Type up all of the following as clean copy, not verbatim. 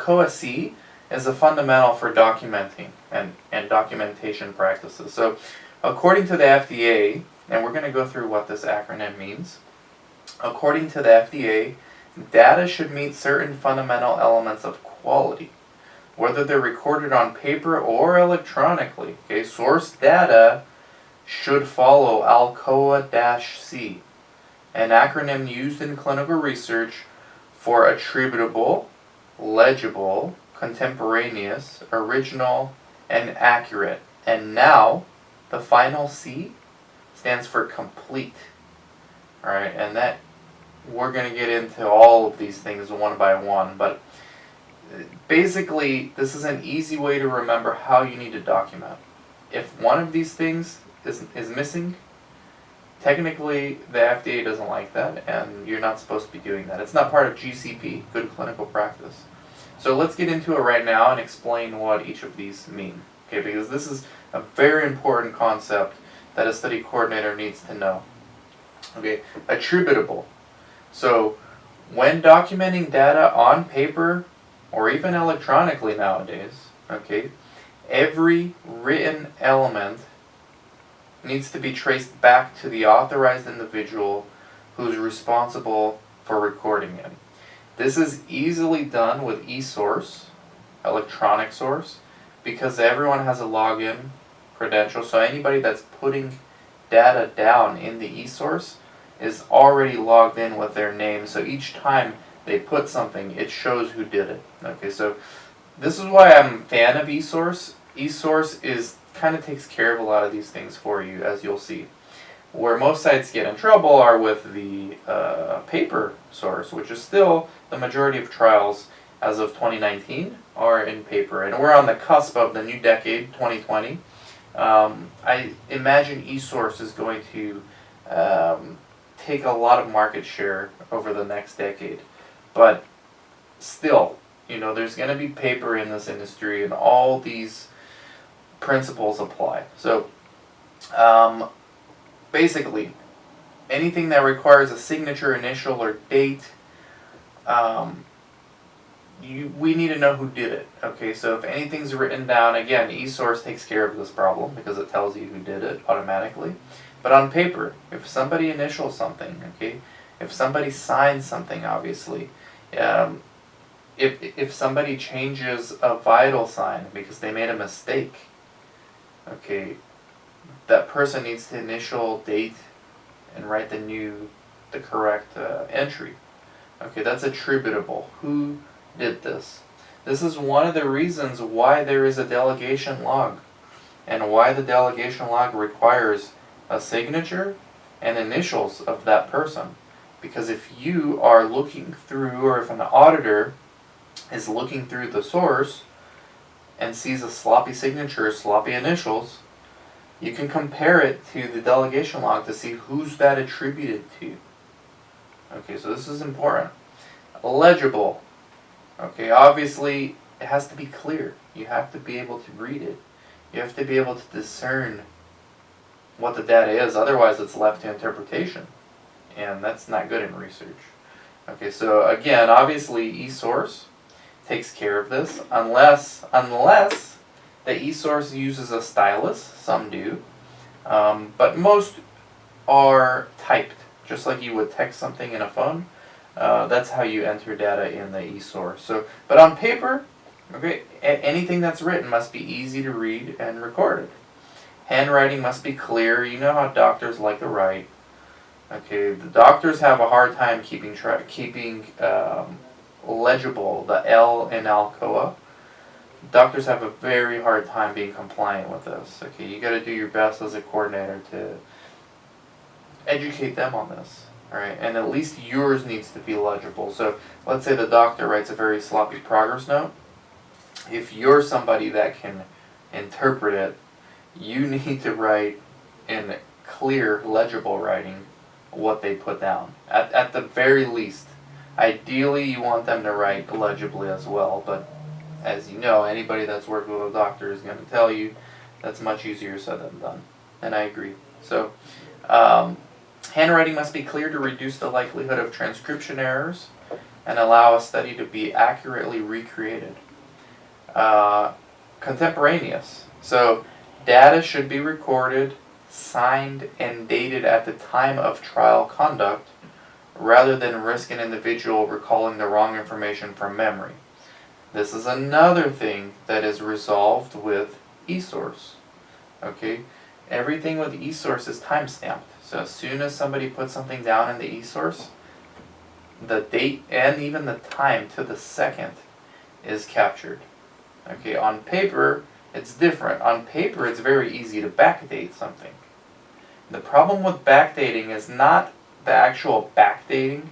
ALCOA-C is a fundamental for documenting and documentation practices. So according to the FDA, and we're going to go through what this acronym means, according to the FDA, data should meet certain fundamental elements of quality, whether they're recorded on paper or electronically. Okay, source data should follow ALCOA-C, an acronym used in clinical research for attributable, legible, contemporaneous, original, and accurate. And now, the final C stands for complete. Alright, and that we're going to get into all of these things one by one, but basically this is an easy way to remember how you need to document. If one of these things is missing, technically the FDA doesn't like that, and you're not supposed to be doing that. It's not part of GCP, good clinical practice. So let's get into it right now and explain what each of these mean. Okay, because this is a very important concept that a study coordinator needs to know. Okay, attributable. So when documenting data on paper or even electronically nowadays, okay, every written element needs to be traced back to the authorized individual who's responsible for recording it. This is easily done with eSource, electronic source, because everyone has a login credential, so anybody that's putting data down in the eSource is already logged in with their name, so each time they put something, it shows who did it. Okay, so this is why I'm a fan of eSource. eSource kind of takes care of a lot of these things for you, as you'll see. Where most sites get in trouble are with the paper source, which is still the majority of trials as of 2019 are in paper. And we're on the cusp of the new decade, 2020. I imagine eSource is going to take a lot of market share over the next decade. But still, you know, there's going to be paper in this industry, and all these principles apply. So basically, anything that requires a signature, initial, or date, we need to know who did it. Okay, so if anything's written down, again, eSource takes care of this problem because it tells you who did it automatically. But on paper, if somebody initials something, okay, if somebody signs something, obviously, if somebody changes a vital sign because they made a mistake, okay, that person needs to initial, date, and write the correct entry. Okay, that's attributable. Who did this? This is one of the reasons why there is a delegation log, and why the delegation log requires a signature and initials of that person. Because if you are looking through, or if an auditor is looking through the source and sees a sloppy signature, sloppy initials, you can compare it to the delegation log to see who's that attributed to. Okay, so this is important. Legible. Okay, obviously it has to be clear. You have to be able to read it. You have to be able to discern what the data is, otherwise it's left to interpretation. And that's not good in research. Okay, so again, obviously eSource takes care of this, unless the eSource uses a stylus. Some do, but most are typed, just like you would text something in a phone. That's how you enter data in the eSource. So, but on paper, okay, anything that's written must be easy to read and recorded. Handwriting must be clear. You know how doctors like to write. Okay, the doctors have a hard time keeping legible the L in ALCOA. Doctors have a very hard time being compliant with this. Okay, you got to do your best as a coordinator to educate them on this. All right, and at least yours needs to be legible. So let's say the doctor writes a very sloppy progress note. If you're somebody that can interpret it, you need to write in clear, legible writing what they put down. At the very least. Ideally, you want them to write legibly as well, but as you know, anybody that's worked with a doctor is going to tell you that's much easier said than done. And I agree. So, handwriting must be clear to reduce the likelihood of transcription errors. and allow a study to be accurately recreated. Contemporaneous. So data should be recorded, signed, and dated at the time of trial conduct, rather than risk an individual recalling the wrong information from memory. This is another thing that is resolved with eSource. Okay, everything with eSource is time-stamped. So as soon as somebody puts something down in the eSource, the date and even the time to the second is captured. Okay, on paper, it's different. On paper, it's very easy to backdate something. The problem with backdating is not the actual backdating.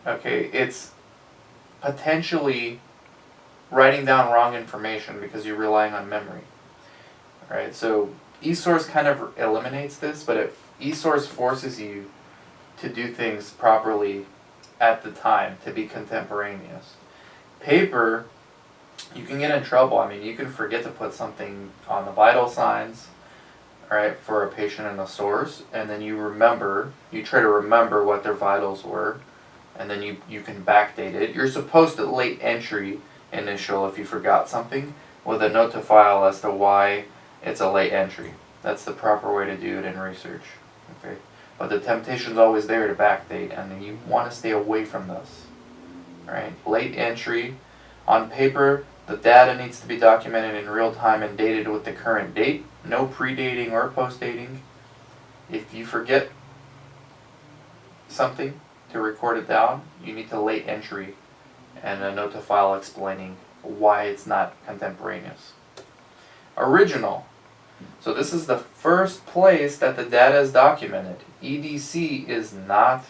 Okay, it's potentially writing down wrong information because you're relying on memory. Right, so eSource kind of eliminates this, but eSource forces you to do things properly at the time, to be contemporaneous. Paper, you can get in trouble. I mean, you can forget to put something on the vital signs, right, for a patient in the source, and then you try to remember what their vitals were, and then you can backdate it. You're supposed to late entry initial if you forgot something, with a note to file as to why it's a late entry. That's the proper way to do it in research. Okay, but the temptation's always there to backdate, and you want to stay away from this. Right, late entry. On paper, the data needs to be documented in real time and dated with the current date. No predating or postdating. If you forget something to record it down, you need to late entry and a note to file explaining why it's not contemporaneous. Original. So this is the first place that the data is documented. EDC is not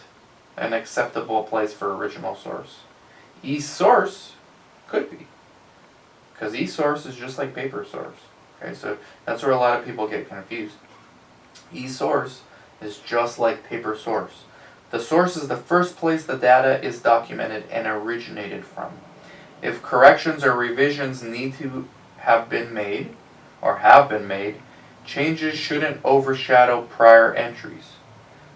an acceptable place for original source. eSource could be, because eSource is just like paper source. Okay, so that's where a lot of people get confused. eSource is just like paper source. The source is the first place the data is documented and originated from. If corrections or revisions need to have been made, changes shouldn't overshadow prior entries.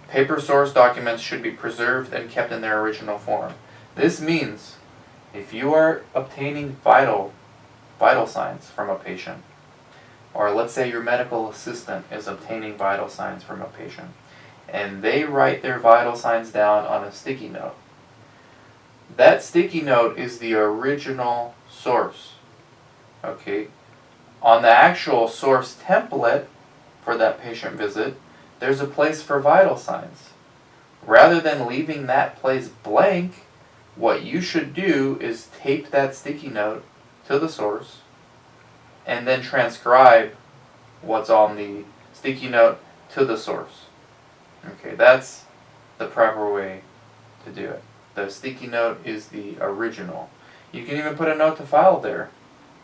Paper source documents should be preserved and kept in their original form. This means if you are obtaining vital signs from a patient, or let's say your medical assistant is obtaining vital signs from a patient, and they write their vital signs down on a sticky note, that sticky note is the original source. Okay? On the actual source template for that patient visit, there's a place for vital signs. Rather than leaving that place blank, what you should do is tape that sticky note to the source and then transcribe what's on the sticky note to the source. Okay, that's the proper way to do it. The sticky note is the original. You can even put a note to file there,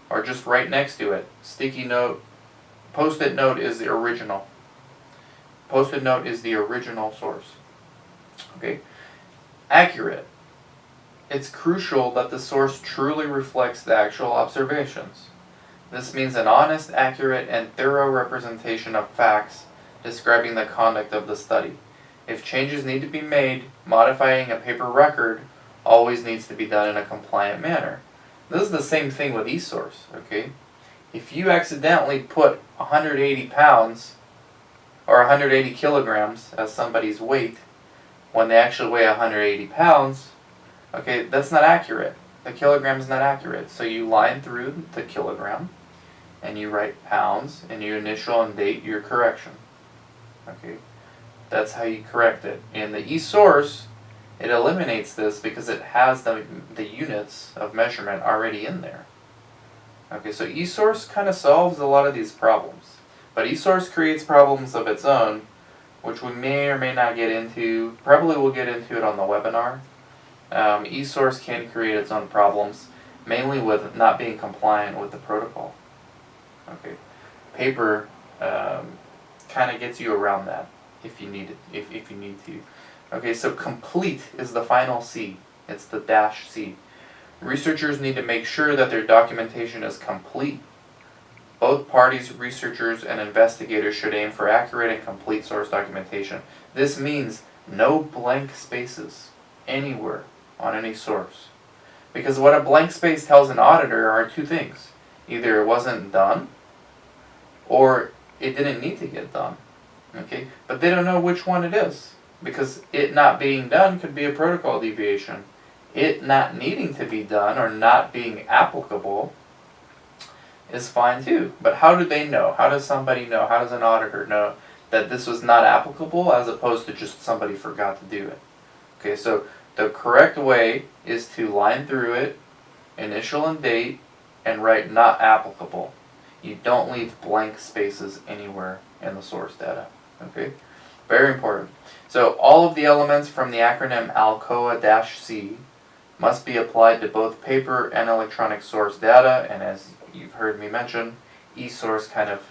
or just right next to it. Sticky note, post-it note is the original. Post-it note is the original source. Okay, accurate. It's crucial that the source truly reflects the actual observations. This means an honest, accurate, and thorough representation of facts describing the conduct of the study. If changes need to be made, modifying a paper record always needs to be done in a compliant manner. This is the same thing with eSource, okay? If you accidentally put 180 pounds or 180 kilograms as somebody's weight when they actually weigh 180 pounds, okay, that's not accurate. The kilogram is not accurate. So you line through the kilogram and you write pounds and you initial and date your correction. Okay, that's how you correct it. In the eSource, it eliminates this because it has the units of measurement already in there. Okay, so eSource kind of solves a lot of these problems. But eSource creates problems of its own, which we may or may not get into. Probably we'll get into it on the webinar. eSource can create its own problems, mainly with not being compliant with the protocol. Okay, paper kind of gets you around that if you need it, if you need to. Okay, so complete is the final C. It's the -C. Researchers need to make sure that their documentation is complete. Both parties, researchers and investigators, should aim for accurate and complete source documentation. This means no blank spaces anywhere on any source. Because what a blank space tells an auditor are two things. Either it wasn't done, or it didn't need to get done. Okay? But they don't know which one it is. Because it not being done could be a protocol deviation. It not needing to be done or not being applicable is fine too. But how do they know? How does somebody know? How does an auditor know that this was not applicable as opposed to just somebody forgot to do it? Okay, so the correct way is to line through it, initial and date, and write not applicable. You don't leave blank spaces anywhere in the source data. Okay, very important. So all of the elements from the acronym ALCOA-C must be applied to both paper and electronic source data, and as you've heard me mention, eSource kind of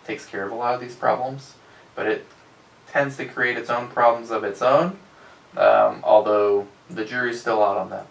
takes care of a lot of these problems, but it tends to create its own problems of its own, although the jury's still out on that.